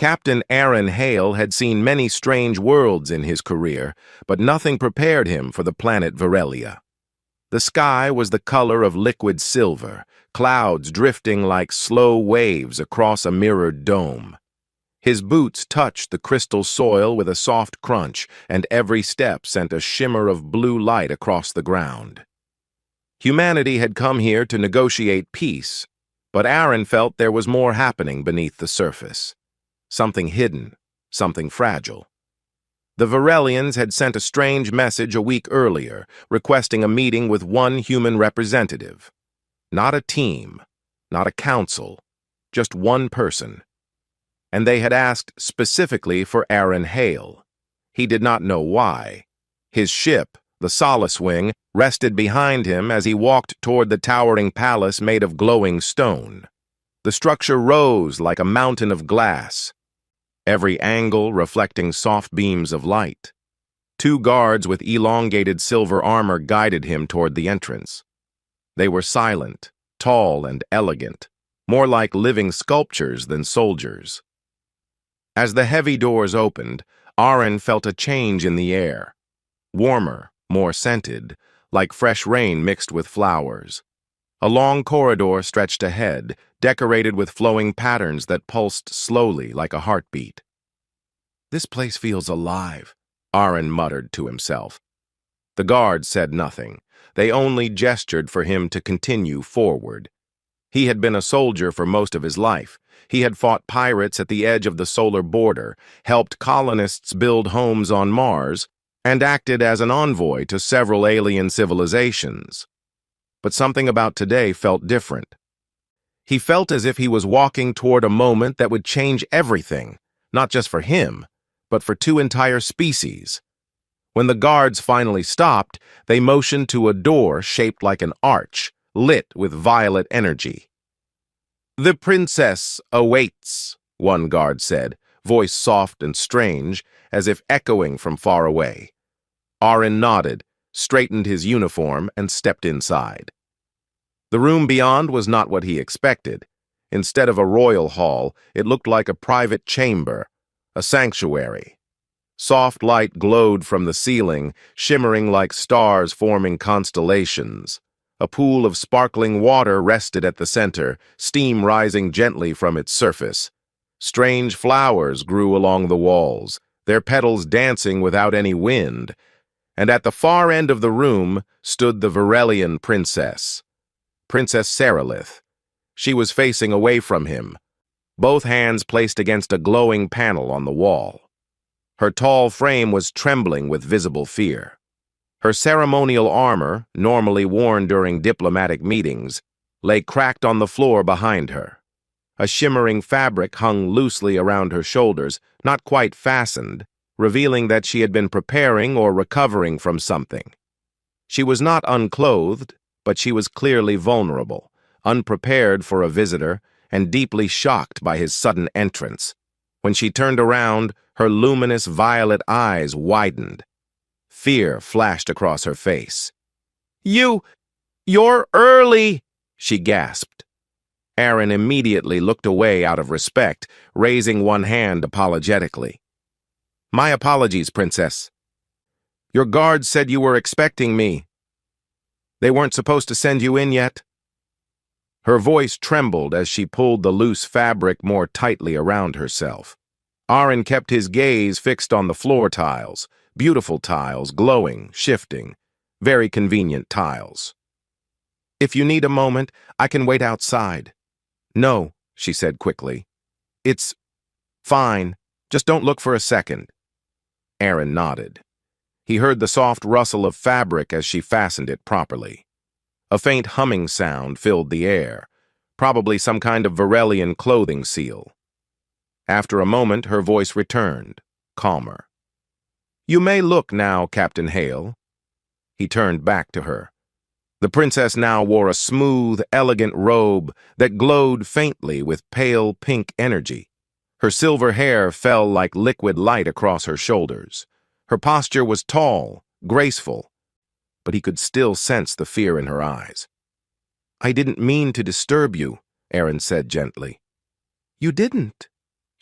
Captain Aaron Hale had seen many strange worlds in his career, but nothing prepared him for the planet Varelia. The sky was the color of liquid silver, clouds drifting like slow waves across a mirrored dome. His boots touched the crystal soil with a soft crunch, and every step sent a shimmer of blue light across the ground. Humanity had come here to negotiate peace, but Aaron felt there was more happening beneath the surface. Something hidden, something fragile. The Varelians had sent a strange message a week earlier, requesting a meeting with one human representative. Not a team, not a council, just one person. And they had asked specifically for Aaron Hale. He did not know why. His ship, the Solace Wing, rested behind him as he walked toward the towering palace made of glowing stone. The structure rose like a mountain of glass, every angle reflecting soft beams of light. Two guards with elongated silver armor guided him toward the entrance. They were silent, tall, and elegant, more like living sculptures than soldiers. As the heavy doors opened, Aaron felt a change in the air. Warmer, more scented, like fresh rain mixed with flowers. A long corridor stretched ahead, decorated with flowing patterns that pulsed slowly like a heartbeat. "This place feels alive," Aaron muttered to himself. The guards said nothing. They only gestured for him to continue forward. He had been a soldier for most of his life. He had fought pirates at the edge of the solar border, helped colonists build homes on Mars, and acted as an envoy to several alien civilizations. But something about today felt different. He felt as if he was walking toward a moment that would change everything, not just for him, but for two entire species. When the guards finally stopped, they motioned to a door shaped like an arch, lit with violet energy. "The princess awaits," one guard said, voice soft and strange, as if echoing from far away. Aaron nodded, straightened his uniform, and stepped inside. The room beyond was not what he expected. Instead of a royal hall, it looked like a private chamber, a sanctuary. Soft light glowed from the ceiling, shimmering like stars forming constellations. A pool of sparkling water rested at the center, steam rising gently from its surface. Strange flowers grew along the walls, their petals dancing without any wind. And at the far end of the room stood the Varelian princess, Princess Seralith. She was facing away from him, both hands placed against a glowing panel on the wall. Her tall frame was trembling with visible fear. Her ceremonial armor, normally worn during diplomatic meetings, lay cracked on the floor behind her. A shimmering fabric hung loosely around her shoulders, not quite fastened, revealing that she had been preparing or recovering from something. She was not unclothed, but she was clearly vulnerable, unprepared for a visitor, and deeply shocked by his sudden entrance. When she turned around, her luminous violet eyes widened. Fear flashed across her face. You're early," she gasped. Aaron immediately looked away out of respect, raising one hand apologetically. "My apologies, Princess. Your guards said you were expecting me. They weren't supposed to send you in yet." Her voice trembled as she pulled the loose fabric more tightly around herself. Aaron kept his gaze fixed on the floor tiles, beautiful tiles, glowing, shifting, very convenient tiles. "If you need a moment, I can wait outside." "No," she said quickly. "It's fine. Just don't look for a second." Aaron nodded. He heard the soft rustle of fabric as she fastened it properly. A faint humming sound filled the air, probably some kind of Varelian clothing seal. After a moment, her voice returned, calmer. "You may look now, Captain Hale." He turned back to her. The princess now wore a smooth, elegant robe that glowed faintly with pale pink energy. Her silver hair fell like liquid light across her shoulders. Her posture was tall, graceful, but he could still sense the fear in her eyes. "I didn't mean to disturb you," Aaron said gently. "You didn't,"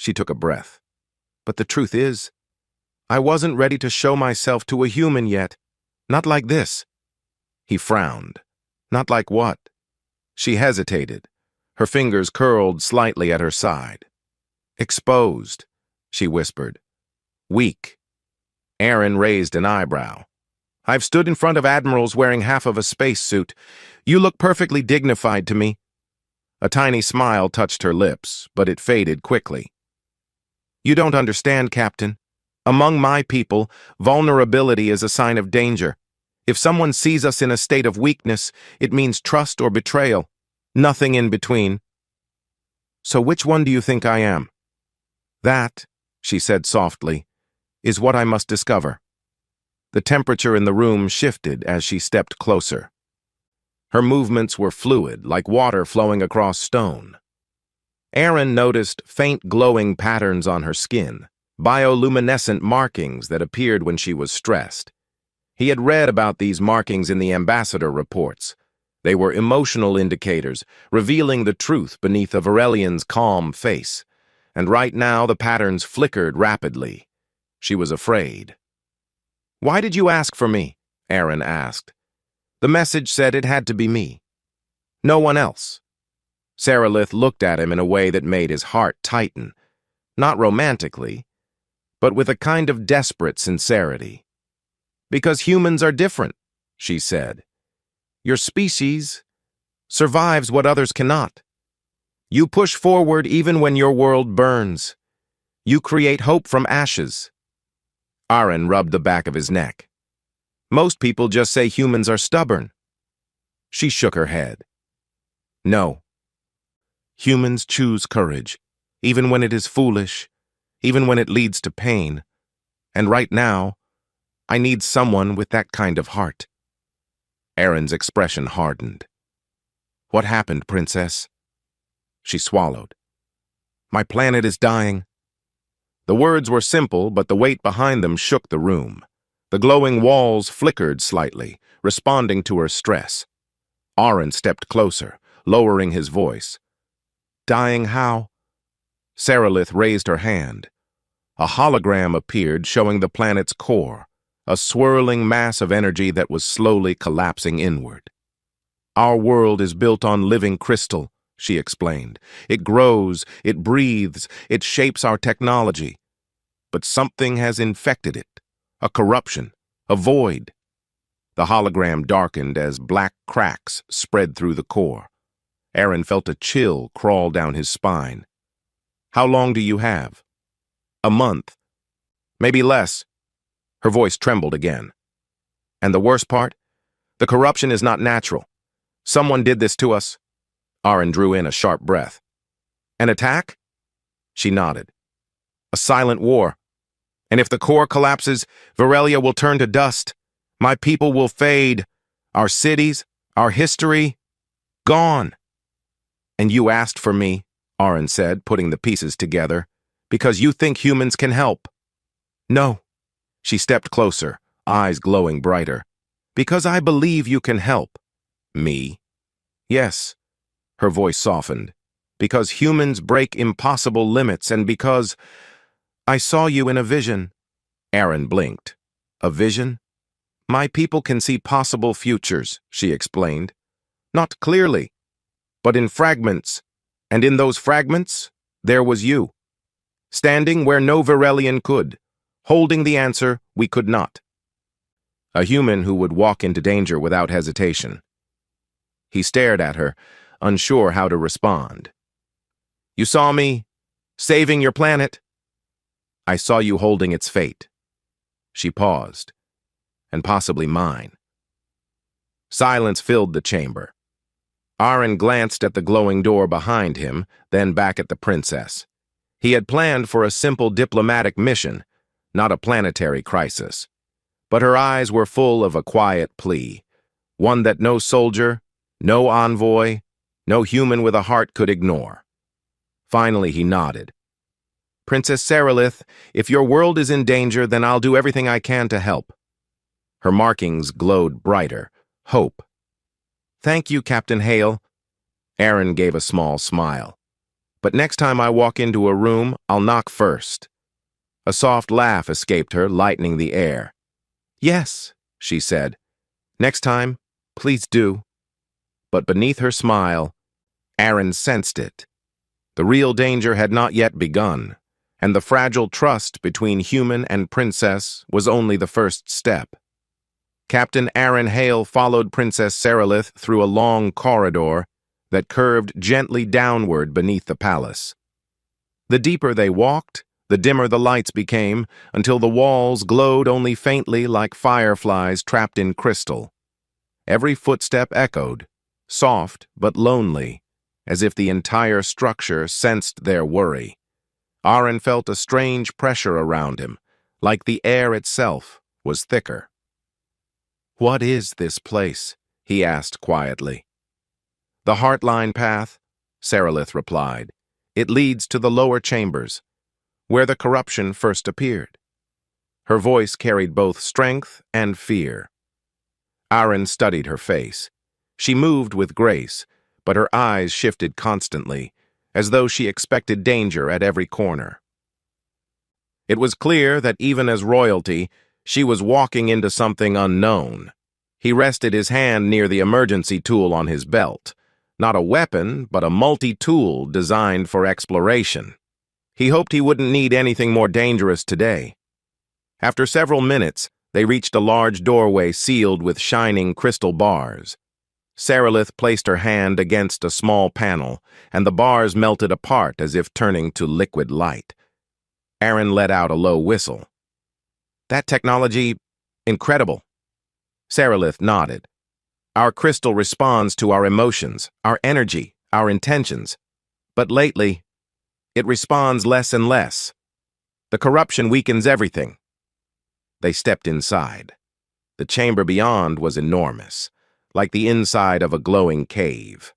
She took a breath. But the truth is, I wasn't ready to show myself to a human yet. Not like this. He frowned. Not like what? She hesitated. Her fingers curled slightly at her side. Exposed, she whispered. Weak. Aaron raised an eyebrow. I've stood in front of admirals wearing half of a spacesuit. You look perfectly dignified to me. A tiny smile touched her lips, but it faded quickly. You don't understand, Captain. Among my people, vulnerability is a sign of danger. If someone sees us in a state of weakness, it means trust or betrayal. Nothing in between. So which one do you think I am? That, she said softly, is what I must discover. The temperature in the room shifted as she stepped closer. Her movements were fluid, like water flowing across stone. Aaron noticed faint glowing patterns on her skin, bioluminescent markings that appeared when she was stressed. He had read about these markings in the ambassador reports. They were emotional indicators, revealing the truth beneath a Varelian's calm face. And right now the patterns flickered rapidly. She was afraid. Why did you ask for me? Aaron asked. The message said it had to be me. No one else. Sarilith looked at him in a way that made his heart tighten. Not romantically, but with a kind of desperate sincerity. Because humans are different, she said. Your species survives what others cannot. You push forward even when your world burns. You create hope from ashes. Aaron rubbed the back of his neck. Most people just say humans are stubborn. She shook her head. No. Humans choose courage, even when it is foolish, even when it leads to pain. And right now, I need someone with that kind of heart. Aaron's expression hardened. What happened, Princess? She swallowed. My planet is dying. The words were simple, but the weight behind them shook the room. The glowing walls flickered slightly, responding to her stress. Aaron stepped closer, lowering his voice. Dying how? Sarilith raised her hand. A hologram appeared showing the planet's core, a swirling mass of energy that was slowly collapsing inward. Our world is built on living crystal, she explained. It grows, it breathes, it shapes our technology. But something has infected it. A corruption, a void. The hologram darkened as black cracks spread through the core. Aaron felt a chill crawl down his spine. How long do you have? A month. Maybe less. Her voice trembled again. And the worst part? The corruption is not natural. Someone did this to us. Aaron drew in a sharp breath. An attack? She nodded. A silent war. And if the core collapses, Varelia will turn to dust. My people will fade. Our cities, our history, gone. And you asked for me, Aaron said, putting the pieces together, because you think humans can help. No. She stepped closer, eyes glowing brighter. Because I believe you can help. Me? Yes. Her voice softened. Because humans break impossible limits and because I saw you in a vision. Aaron blinked. A vision? My people can see possible futures, she explained. Not clearly, but in fragments. And in those fragments, there was you. Standing where no Varelian could, holding the answer we could not. A human who would walk into danger without hesitation. He stared at her, unsure how to respond. You saw me saving your planet. I saw you holding its fate. She paused, and possibly mine. Silence filled the chamber. Aaron glanced at the glowing door behind him, then back at the princess. He had planned for a simple diplomatic mission, not a planetary crisis. But her eyes were full of a quiet plea, one that no soldier, no envoy, no human with a heart could ignore. Finally, he nodded. Princess Sarilith, if your world is in danger, then I'll do everything I can to help. Her markings glowed brighter. Hope. Thank you, Captain Hale. Aaron gave a small smile. But next time I walk into a room, I'll knock first." A soft laugh escaped her, lightening the air. "Yes," she said. "Next time, please do." But beneath her smile, Aaron sensed it. The real danger had not yet begun, and the fragile trust between human and princess was only the first step. Captain Aaron Hale followed Princess Seralith through a long corridor that curved gently downward beneath the palace. The deeper they walked, the dimmer the lights became, until the walls glowed only faintly like fireflies trapped in crystal. Every footstep echoed, soft but lonely, as if the entire structure sensed their worry. Aaron felt a strange pressure around him, like the air itself was thicker. "What is this place?" he asked quietly. "The Heartline Path," Seralith replied. "It leads to the lower chambers, where the corruption first appeared." Her voice carried both strength and fear. Aaron studied her face. She moved with grace, but her eyes shifted constantly, as though she expected danger at every corner. It was clear that even as royalty, she was walking into something unknown. He rested his hand near the emergency tool on his belt. Not a weapon, but a multi-tool designed for exploration. He hoped he wouldn't need anything more dangerous today. After several minutes, they reached a large doorway sealed with shining crystal bars. Seralith placed her hand against a small panel, and the bars melted apart as if turning to liquid light. Aaron let out a low whistle. "That technology, incredible." Seralith nodded. "Our crystal responds to our emotions, our energy, our intentions. But lately, it responds less and less. The corruption weakens everything." They stepped inside. The chamber beyond was enormous, like the inside of a glowing cave.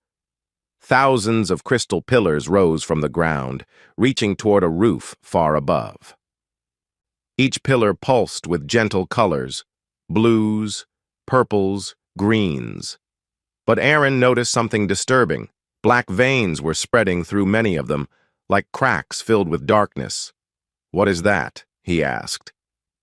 Thousands of crystal pillars rose from the ground, reaching toward a roof far above. Each pillar pulsed with gentle colors, blues, purples, greens. But Aaron noticed something disturbing. Black veins were spreading through many of them, like cracks filled with darkness. "What is that?" he asked.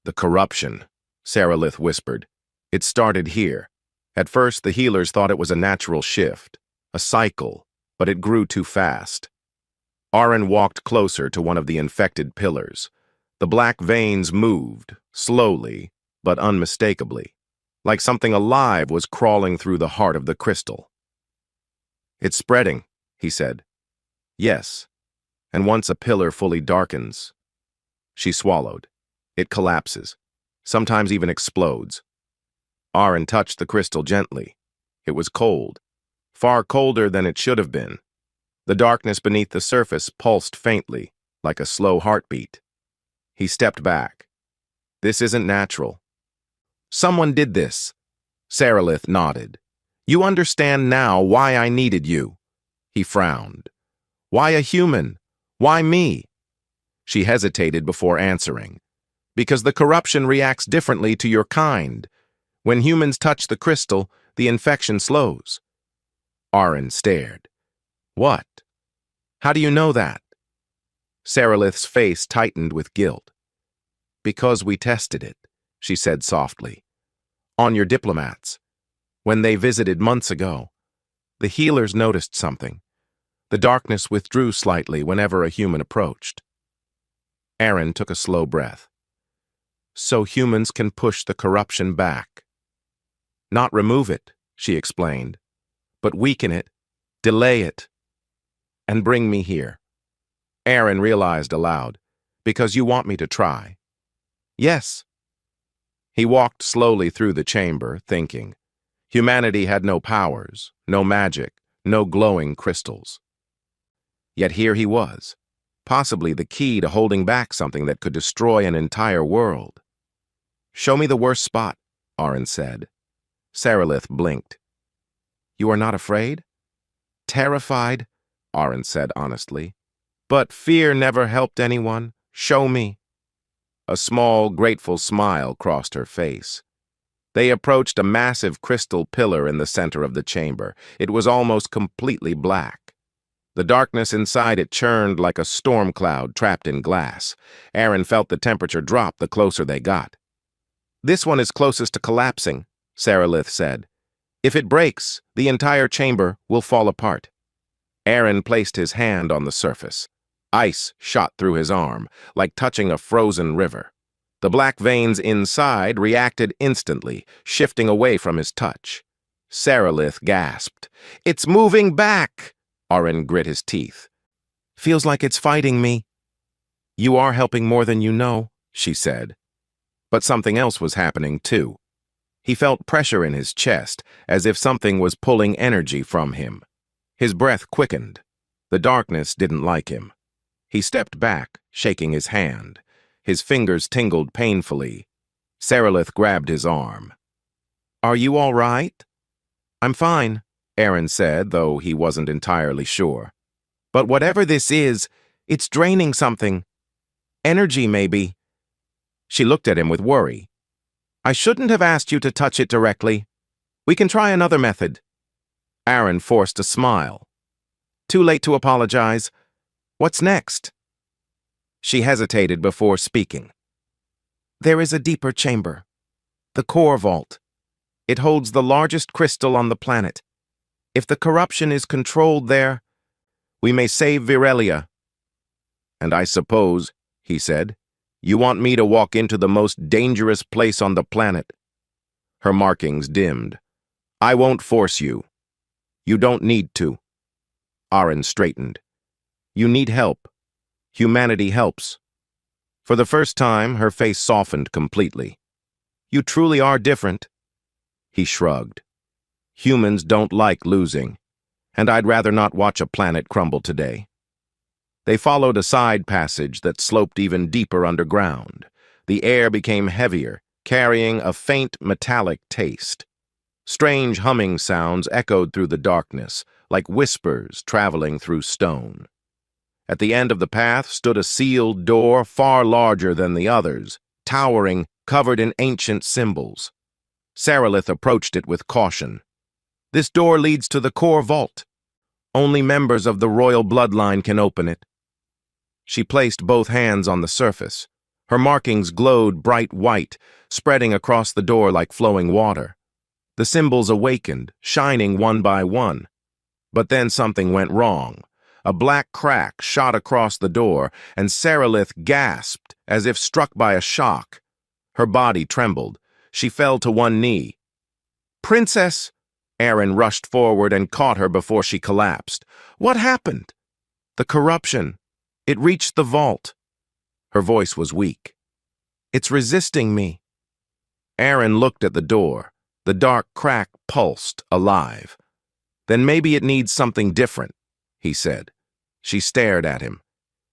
"The corruption," Seralith whispered. "It started here. At first, the healers thought it was a natural shift, a cycle, but it grew too fast." Aaron walked closer to one of the infected pillars. The black veins moved, slowly, but unmistakably, like something alive was crawling through the heart of the crystal. "It's spreading," he said. "Yes, and once a pillar fully darkens." She swallowed. "It collapses, sometimes even explodes." Aaron touched the crystal gently. It was cold, far colder than it should have been. The darkness beneath the surface pulsed faintly, like a slow heartbeat. He stepped back. "This isn't natural." "Someone did this." Seralith nodded. "You understand now why I needed you." He frowned. "Why a human? Why me?" She hesitated before answering. "Because the corruption reacts differently to your kind. When humans touch the crystal, the infection slows." Aaron stared. "What? How do you know that?" Seralith's face tightened with guilt. "Because we tested it," she said softly. "On your diplomats. When they visited months ago, the healers noticed something. The darkness withdrew slightly whenever a human approached." Aaron took a slow breath. "So humans can push the corruption back." "Not remove it," she explained, "but weaken it, delay it, and bring me here." Aaron realized aloud, "Because you want me to try." "Yes." He walked slowly through the chamber, thinking. Humanity had no powers, no magic, no glowing crystals. Yet here he was, possibly the key to holding back something that could destroy an entire world. "Show me the worst spot," Aaron said. Seralith blinked. "You are not afraid?" "Terrified," Aaron said honestly. "But fear never helped anyone. Show me." A small, grateful smile crossed her face. They approached a massive crystal pillar in the center of the chamber. It was almost completely black. The darkness inside it churned like a storm cloud trapped in glass. Aaron felt the temperature drop the closer they got. "This one is closest to collapsing," Sarilith said. "If it breaks, the entire chamber will fall apart." Aaron placed his hand on the surface. Ice shot through his arm, like touching a frozen river. The black veins inside reacted instantly, shifting away from his touch. Sarilith gasped. "It's moving back!" Aaron grit his teeth. "Feels like it's fighting me." "You are helping more than you know," she said. But something else was happening, too. He felt pressure in his chest, as if something was pulling energy from him. His breath quickened. The darkness didn't like him. He stepped back, shaking his hand. His fingers tingled painfully. Sarilith grabbed his arm. "Are you all right?" "I'm fine," Aaron said, though he wasn't entirely sure. "But whatever this is, it's draining something. Energy, maybe." She looked at him with worry. "I shouldn't have asked you to touch it directly. We can try another method." Aaron forced a smile. "Too late to apologize. What's next?" She hesitated before speaking. "There is a deeper chamber. The core vault. It holds the largest crystal on the planet. If the corruption is controlled there, we may save Virelia." "And I suppose," he said, "you want me to walk into the most dangerous place on the planet." Her markings dimmed. "I won't force you. You don't need to." Aaron straightened. "You need help. Humanity helps." For the first time, her face softened completely. "You truly are different." He shrugged. "Humans don't like losing, and I'd rather not watch a planet crumble today." They followed a side passage that sloped even deeper underground. The air became heavier, carrying a faint metallic taste. Strange humming sounds echoed through the darkness, like whispers traveling through stone. At the end of the path stood a sealed door far larger than the others, towering, covered in ancient symbols. Sarilith approached it with caution. "This door leads to the core vault. Only members of the royal bloodline can open it." She placed both hands on the surface. Her markings glowed bright white, spreading across the door like flowing water. The symbols awakened, shining one by one. But then something went wrong. A black crack shot across the door, and Sarilith gasped as if struck by a shock. Her body trembled. She fell to one knee. "Princess!" Aaron rushed forward and caught her before she collapsed. "What happened?" "The corruption. It reached the vault." Her voice was weak. "It's resisting me." Aaron looked at the door. The dark crack pulsed, alive. "Then maybe it needs something different," he said. She stared at him.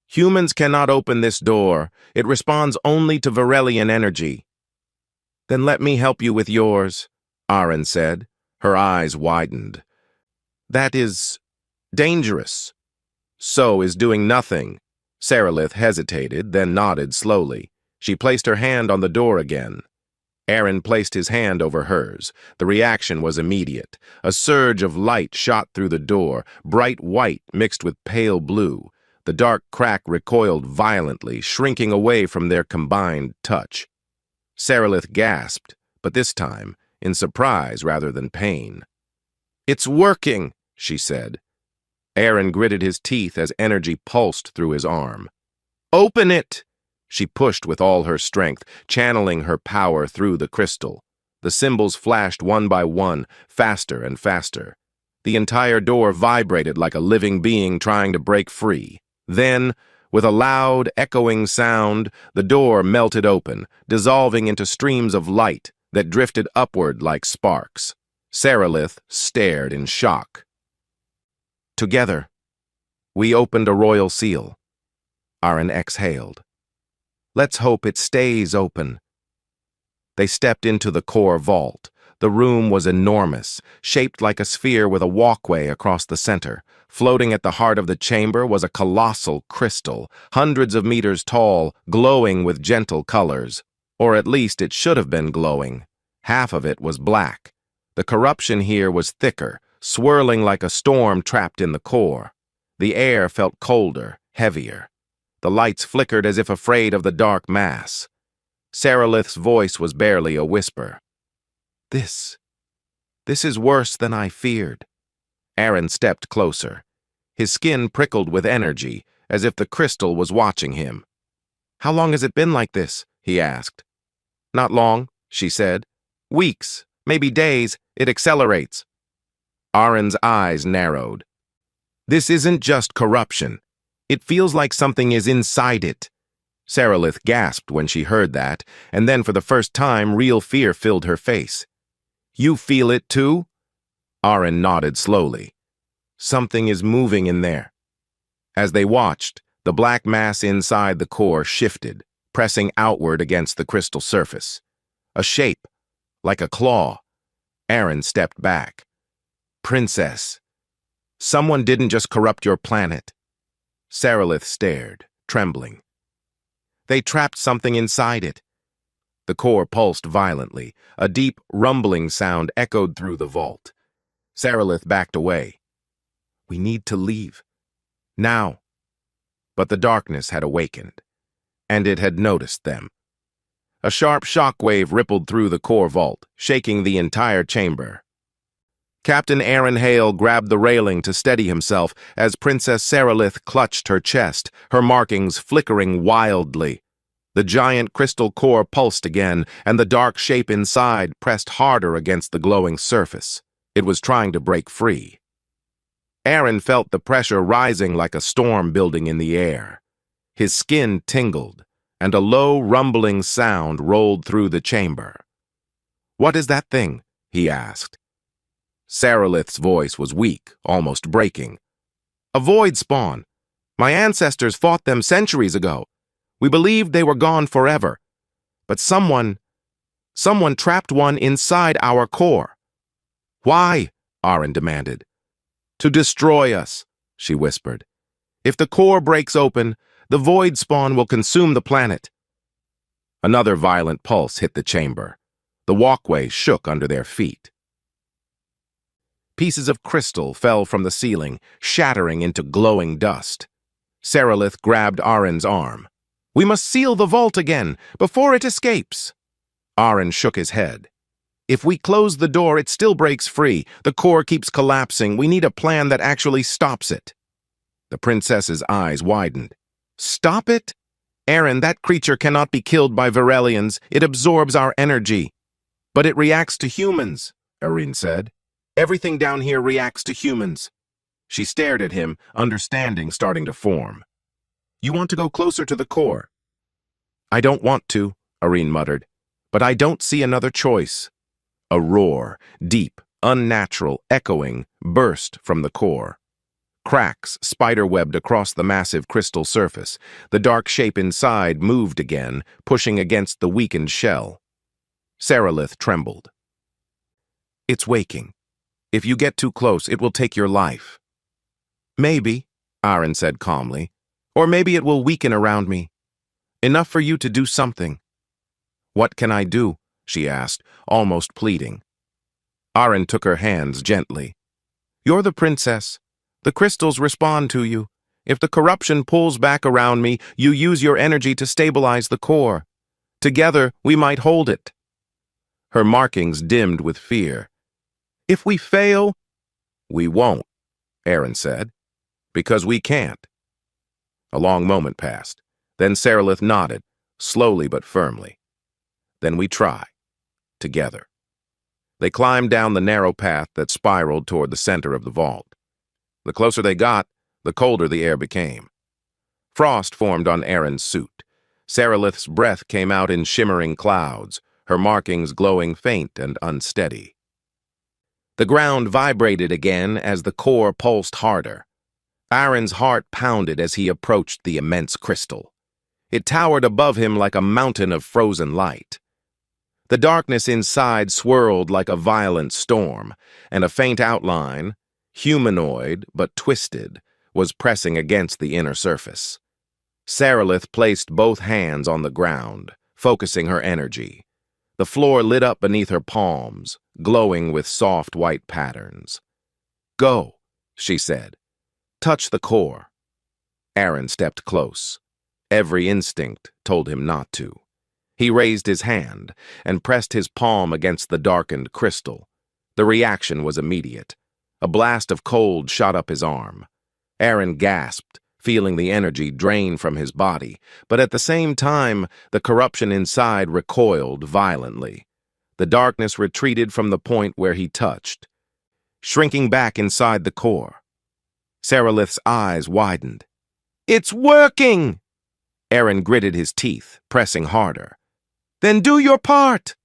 "Humans cannot open this door. It responds only to Virelian energy." "Then let me help you with yours," Aaron said. Her eyes widened. "That is dangerous." "So is doing nothing." Sarilith hesitated, then nodded slowly. She placed her hand on the door again. Aaron placed his hand over hers. The reaction was immediate. A surge of light shot through the door, bright white mixed with pale blue. The dark crack recoiled violently, shrinking away from their combined touch. Sarilith gasped, but this time in surprise rather than pain. "It's working," she said. Aaron gritted his teeth as energy pulsed through his arm. "Open it!" She pushed with all her strength, channeling her power through the crystal. The symbols flashed one by one, faster and faster. The entire door vibrated like a living being trying to break free. Then, with a loud, echoing sound, the door melted open, dissolving into streams of light that drifted upward like sparks. Sarilith stared in shock. "Together, we opened a royal seal." Aaron exhaled. "Let's hope it stays open." They stepped into the core vault. The room was enormous, shaped like a sphere with a walkway across the center. Floating at the heart of the chamber was a colossal crystal, hundreds of meters tall, glowing with gentle colors. Or at least it should have been glowing. Half of it was black. The corruption here was thicker, swirling like a storm trapped in the core. The air felt colder, heavier. The lights flickered as if afraid of the dark mass. Sarilith's voice was barely a whisper. This is worse than I feared." Aaron stepped closer. His skin prickled with energy, as if the crystal was watching him. "How long has it been like this?" he asked. "Not long," she said. "Weeks, maybe days. It accelerates." Aaron's eyes narrowed. "This isn't just corruption. It feels like something is inside it." Sarilith gasped when she heard that, and then for the first time real fear filled her face. "You feel it too?" Aaron nodded slowly. "Something is moving in there." As they watched, the black mass inside the core shifted, pressing outward against the crystal surface. A shape, like a claw. Aaron stepped back. "Princess, someone didn't just corrupt your planet." Sarilith stared, trembling. "They trapped something inside it." The core pulsed violently. A deep, rumbling sound echoed through the vault. Sarilith backed away. "We need to leave. Now." But the darkness had awakened, and it had noticed them. A sharp shockwave rippled through the core vault, shaking the entire chamber. Captain Aaron Hale grabbed the railing to steady himself as Princess Sarilith clutched her chest, her markings flickering wildly. The giant crystal core pulsed again, and the dark shape inside pressed harder against the glowing surface. It was trying to break free. Aaron felt the pressure rising like a storm building in the air. His skin tingled, and a low, rumbling sound rolled through the chamber. "What is that thing?" he asked. Sarilith's voice was weak, almost breaking. "A void spawn. My ancestors fought them centuries ago. We believed they were gone forever. But someone trapped one inside our core." "Why?" Aaron demanded. "To destroy us," she whispered. "If the core breaks open, the void spawn will consume the planet." Another violent pulse hit the chamber. The walkway shook under their feet. Pieces of crystal fell from the ceiling, shattering into glowing dust. Sarilith grabbed Aaron's arm. "We must seal the vault again, before it escapes." Aaron shook his head. "If we close the door, it still breaks free. The core keeps collapsing. We need a plan that actually stops it." The princess's eyes widened. "Stop it? Aaron, that creature cannot be killed by Virelians. It absorbs our energy." "But it reacts to humans," Aaron said. "Everything down here reacts to humans." She stared at him, understanding starting to form. "You want to go closer to the core?" "I don't want to," Aaron muttered. "But I don't see another choice." A roar, deep, unnatural, echoing, burst from the core. Cracks spiderwebbed across the massive crystal surface. The dark shape inside moved again, pushing against the weakened shell. Sarilith trembled. "It's waking. If you get too close, it will take your life." "Maybe," Aaron said calmly. "Or maybe it will weaken around me. Enough for you to do something." "What can I do?" she asked, almost pleading. Aaron took her hands gently. "You're the princess. The crystals respond to you. If the corruption pulls back around me, you use your energy to stabilize the core. Together, we might hold it." Her markings dimmed with fear. "If we fail?" "We won't," Aaron said. "Because we can't." A long moment passed. Then Sarilith nodded, slowly but firmly. "Then we try. Together." They climbed down the narrow path that spiraled toward the center of the vault. The closer they got, the colder the air became. Frost formed on Aaron's suit. Sarilith's breath came out in shimmering clouds, her markings glowing faint and unsteady. The ground vibrated again as the core pulsed harder. Aaron's heart pounded as he approached the immense crystal. It towered above him like a mountain of frozen light. The darkness inside swirled like a violent storm, and a faint outline, humanoid but twisted, was pressing against the inner surface. Sarilith placed both hands on the ground, focusing her energy. The floor lit up beneath her palms, glowing with soft white patterns. "Go," she said. Touch the core. Aaron stepped close. Every instinct told him not to. He raised his hand and pressed his palm against the darkened crystal. The reaction was immediate. A blast of cold shot up his arm. Aaron gasped, feeling the energy drain from his body, but at the same time, the corruption inside recoiled violently. The darkness retreated from the point where he touched, shrinking back inside the core. Saralith's eyes widened. "It's working!" Aaron gritted his teeth, pressing harder. "Then do your part!"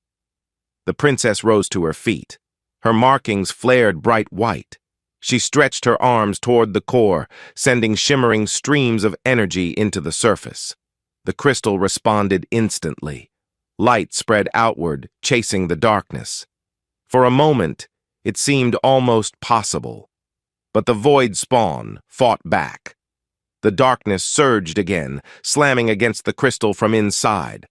The princess rose to her feet. Her markings flared bright white. She stretched her arms toward the core, sending shimmering streams of energy into the surface. The crystal responded instantly. Light spread outward, chasing the darkness. For a moment, it seemed almost possible. But the void spawn fought back. The darkness surged again, slamming against the crystal from inside.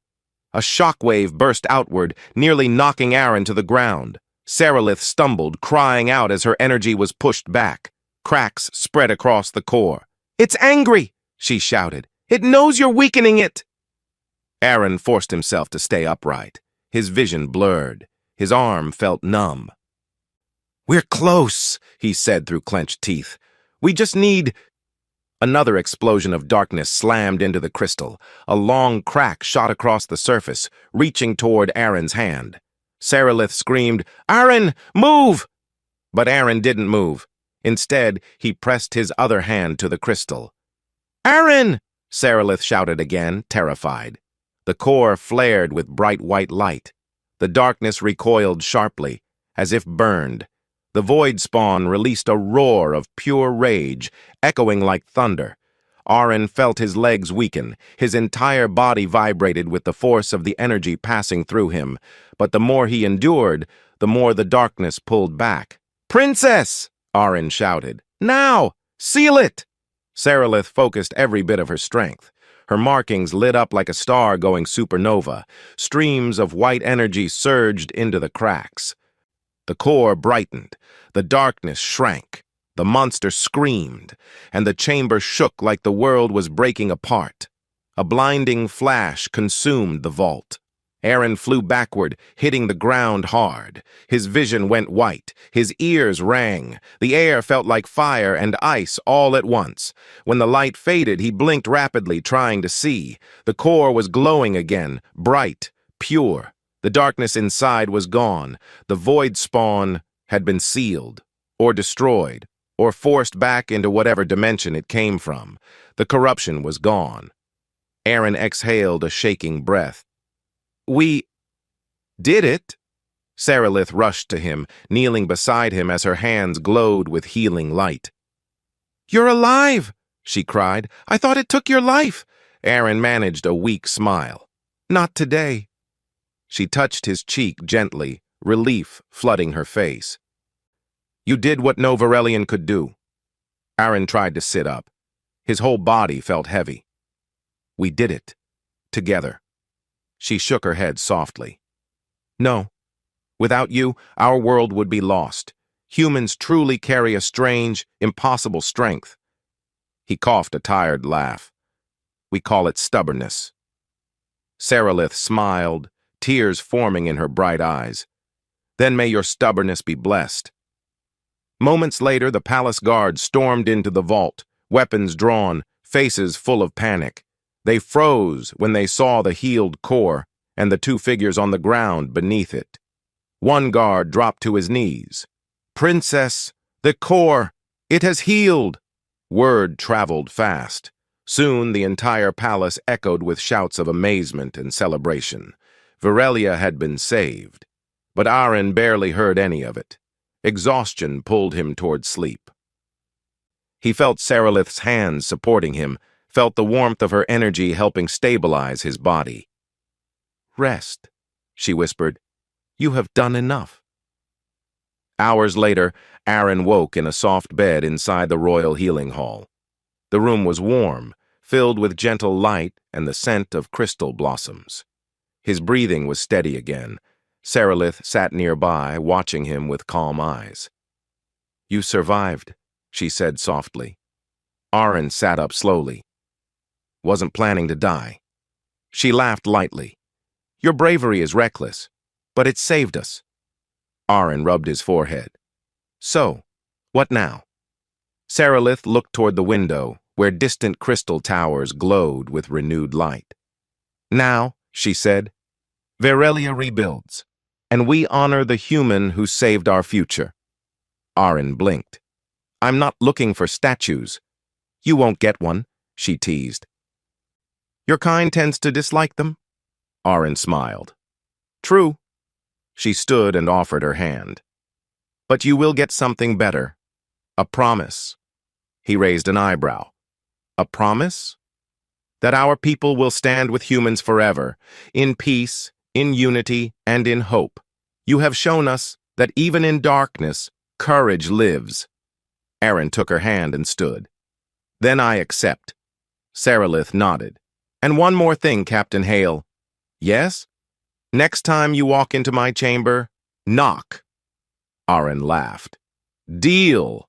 A shockwave burst outward, nearly knocking Aaron to the ground. Saralith stumbled, crying out as her energy was pushed back. Cracks spread across the core. "It's angry!" she shouted. "It knows you're weakening it!" Aaron forced himself to stay upright. His vision blurred. His arm felt numb. "We're close," he said through clenched teeth. "We just need—" Another explosion of darkness slammed into the crystal. A long crack shot across the surface, reaching toward Aaron's hand. Saralith screamed, "Aaron, move!" But Aaron didn't move. Instead, he pressed his other hand to the crystal. "Aaron!" Saralith shouted again, terrified. The core flared with bright white light. The darkness recoiled sharply, as if burned. The void spawn released a roar of pure rage, echoing like thunder. Aaron felt his legs weaken. His entire body vibrated with the force of the energy passing through him. But the more he endured, the more the darkness pulled back. "Princess!" Aaron shouted. "Now! Seal it!" Saralith focused every bit of her strength. Her markings lit up like a star going supernova. Streams of white energy surged into the cracks. The core brightened. The darkness shrank. The monster screamed, and the chamber shook like the world was breaking apart. A blinding flash consumed the vault. Aaron flew backward, hitting the ground hard. His vision went white. His ears rang. The air felt like fire and ice all at once. When the light faded, he blinked rapidly, trying to see. The core was glowing again, bright, pure. The darkness inside was gone. The void spawn had been sealed, or destroyed, or forced back into whatever dimension it came from. The corruption was gone. Aaron exhaled a shaking breath. "We did it?" Saralith rushed to him, kneeling beside him as her hands glowed with healing light. "You're alive!" she cried. "I thought it took your life." Aaron managed a weak smile. "Not today." She touched his cheek gently, relief flooding her face. "You did what no Varelian could do." Aaron tried to sit up. His whole body felt heavy. "We did it. Together." She shook her head softly. "No. Without you, our world would be lost. Humans truly carry a strange, impossible strength." He coughed a tired laugh. "We call it stubbornness." Saralith smiled, tears forming in her bright eyes. "Then may your stubbornness be blessed." Moments later, the palace guards stormed into the vault, weapons drawn, faces full of panic. They froze when they saw the healed core and the two figures on the ground beneath it. One guard dropped to his knees. "Princess, the core, it has healed!" Word traveled fast. Soon the entire palace echoed with shouts of amazement and celebration. Varelia had been saved, but Aaron barely heard any of it. Exhaustion pulled him toward sleep. He felt Saralith's hands supporting him, felt the warmth of her energy helping stabilize his body. "Rest," she whispered. "You have done enough." Hours later, Aaron woke in a soft bed inside the royal healing hall. The room was warm, filled with gentle light and the scent of crystal blossoms. His breathing was steady again. Saralith sat nearby, watching him with calm eyes. "You survived," she said softly. Aaron sat up slowly. Wasn't planning to die. She laughed lightly. Your bravery is reckless, but it saved us. Aaron rubbed his forehead. So, what now? Sarilith looked toward the window, where distant crystal towers glowed with renewed light. Now, she said, Verelia rebuilds, and we honor the human who saved our future. Aaron blinked. I'm not looking for statues. You won't get one, she teased. Your kind tends to dislike them? Aaron smiled. True. She stood and offered her hand. But you will get something better. A promise. He raised an eyebrow. A promise? That our people will stand with humans forever, in peace, in unity, and in hope. You have shown us that even in darkness, courage lives. Aaron took her hand and stood. Then I accept. Sarilith nodded. And one more thing, Captain Hale. Yes? Next time you walk into my chamber, knock. Aaron laughed. Deal.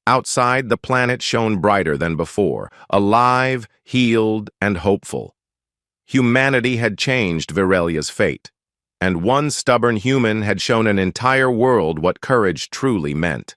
Outside, the planet shone brighter than before, alive, healed, and hopeful. Humanity had changed Verelia's fate, and one stubborn human had shown an entire world what courage truly meant.